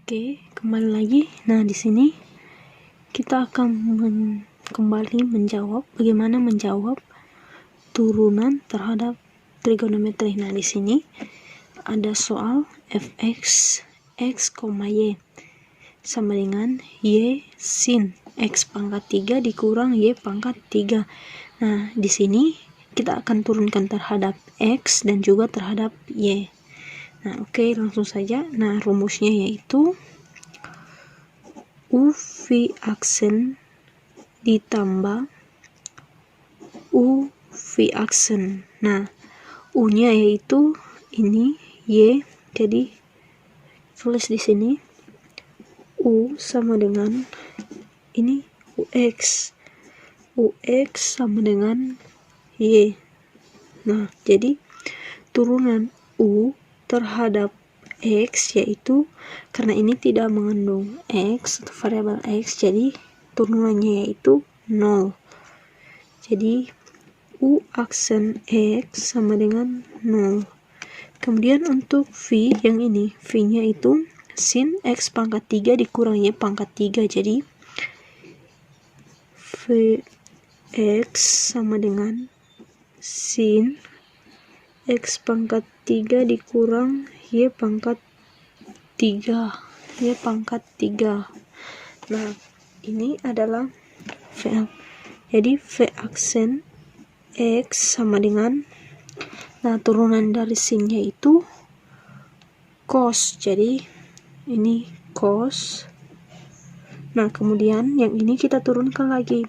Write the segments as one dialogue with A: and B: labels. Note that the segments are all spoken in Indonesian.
A: Oke, kembali lagi. Nah, di sini kita akan kembali menjawab bagaimana menjawab turunan terhadap trigonometri. Nah, di sini ada soal fx x, y sama dengan y sin x pangkat 3 dikurang y pangkat 3. Nah, di sini kita akan turunkan terhadap x dan juga terhadap y. Nah, oke, langsung saja. Nah, rumusnya yaitu u v aksen ditambah u v aksen. Nah, u-nya yaitu ini y, jadi tulis di sini u sama dengan ini ux sama dengan y. Nah, jadi turunan u terhadap x yaitu, karena ini tidak mengandung x atau variabel x, jadi turunannya yaitu 0. Jadi u aksen x sama dengan 0. Kemudian untuk v yang ini, v-nya itu sin x pangkat 3 dikurang y pangkat 3. Jadi v x sama dengan sin x pangkat 3 dikurang y pangkat 3. Nah, ini adalah v. Jadi v aksen x sama dengan, nah, turunan dari sin-nya itu cos. Jadi ini cos. Nah, kemudian yang ini kita turunkan lagi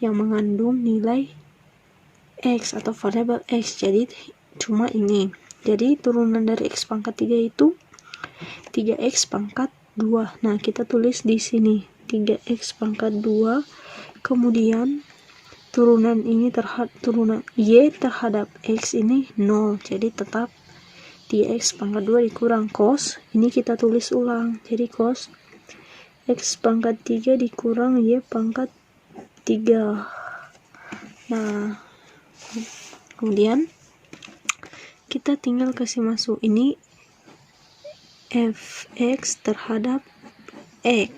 A: yang mengandung nilai x atau variabel x, jadi cuma ini. Jadi turunan dari x pangkat 3 itu 3x pangkat 2. Nah, kita tulis di sini 3x pangkat 2. Kemudian turunan ini turunan y terhadap x ini 0. Jadi tetap 3x pangkat 2 dikurang cos. Ini kita tulis ulang. Jadi cos x pangkat 3 dikurang y pangkat 3. Nah, kemudian kita tinggal kasih masuk ini fx terhadap x.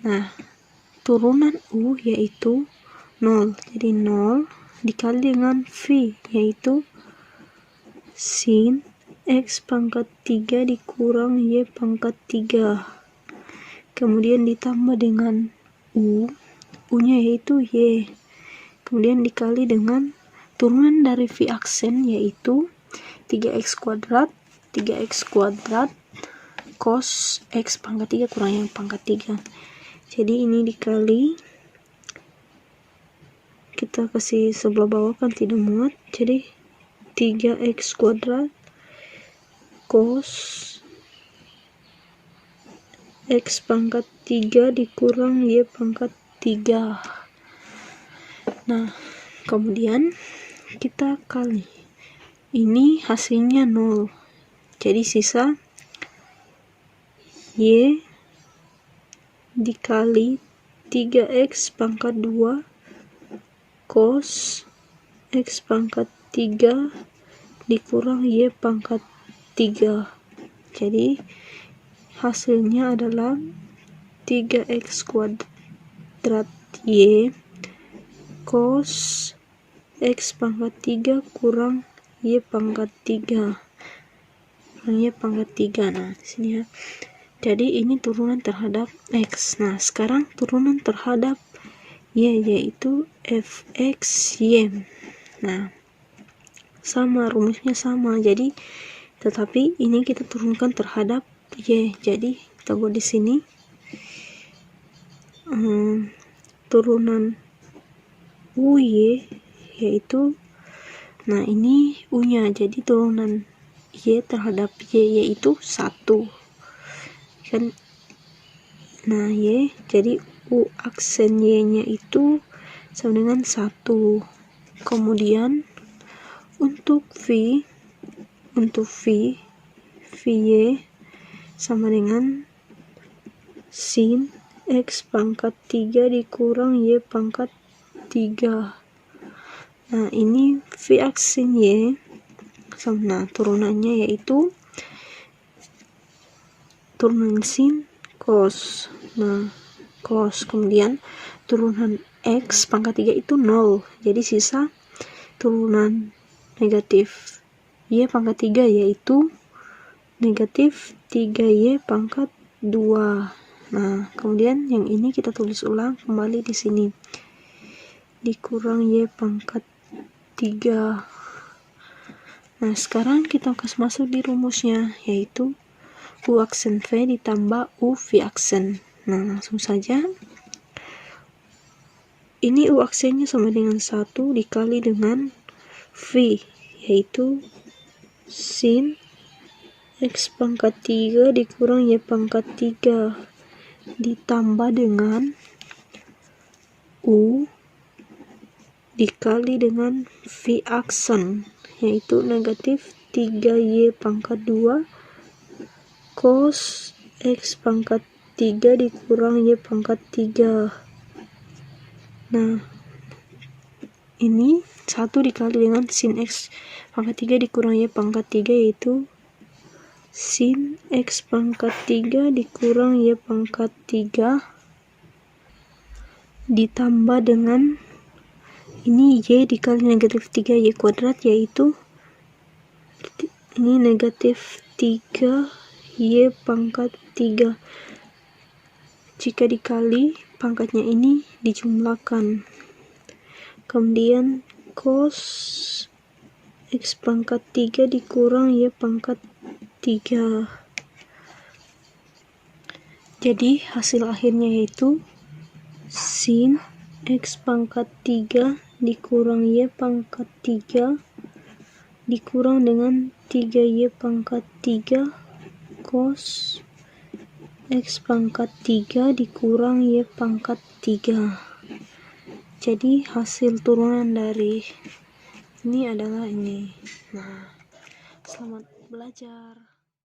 A: Nah, turunan u yaitu 0. Jadi 0 dikali dengan v yaitu sin x pangkat 3 dikurang y pangkat 3. Kemudian ditambah dengan u-nya yaitu y. Kemudian dikali dengan turunan dari v aksen yaitu 3x kuadrat cos x pangkat 3 kurang yang pangkat 3. Jadi ini dikali, kita kasih sebelah bawah kan tidak muat, jadi 3x kuadrat cos x pangkat 3 dikurang y pangkat 3. Nah, kemudian kita kali, ini hasilnya 0. Jadi sisa y dikali 3x pangkat 2 cos x pangkat 3 dikurang y pangkat 3. Jadi hasilnya adalah 3x kuadrat y cos x pangkat 3 kurang y pangkat 3. Nah, sini ya. Jadi ini turunan terhadap x. Nah, sekarang turunan terhadap y yaitu fx y. Nah, sama, rumusnya sama. Jadi tetapi ini kita turunkan terhadap y. Jadi kita buat di sini turunan uy yaitu, nah, ini u-nya, jadi turunan y terhadap y yaitu 1 kan. Nah, y, jadi u aksen y-nya itu sama dengan 1. Kemudian untuk v y sama dengan sin x pangkat 3 dikurang y pangkat 3. Nah, ini v aksen y sama, nah, turunannya yaitu turunan sin cos. Nah, cos. Kemudian turunan X pangkat 3 itu 0. Jadi sisa turunan negatif Y pangkat 3 yaitu negatif 3Y pangkat 2. Nah, kemudian yang ini kita tulis ulang kembali di sini. Dikurang Y pangkat 3. Nah, sekarang kita kasih masuk di rumusnya, yaitu U aksen V ditambah U V aksen. Nah, langsung saja. Ini U aksennya sama dengan 1 dikali dengan V, yaitu sin X pangkat 3 dikurang Y pangkat 3 ditambah dengan U dikali dengan V aksen, yaitu negatif 3Y pangkat 2 cos X pangkat 3 dikurang Y pangkat 3. Nah, ini 1 dikali dengan sin X pangkat 3 dikurang Y pangkat 3, yaitu sin X pangkat 3 dikurang Y pangkat 3 ditambah dengan ini Y dikali negatif 3Y kuadrat, yaitu ini negatif 3Y pangkat 3. Jika dikali, pangkatnya ini dijumlahkan. Kemudian cos X pangkat 3 dikurang Y pangkat 3. Jadi hasil akhirnya yaitu sin X pangkat 3 dikurang Y pangkat 3 dikurang dengan 3Y pangkat 3 cos X pangkat 3 dikurang Y pangkat 3. Jadi hasil turunan dari ini adalah ini. Nah, selamat belajar.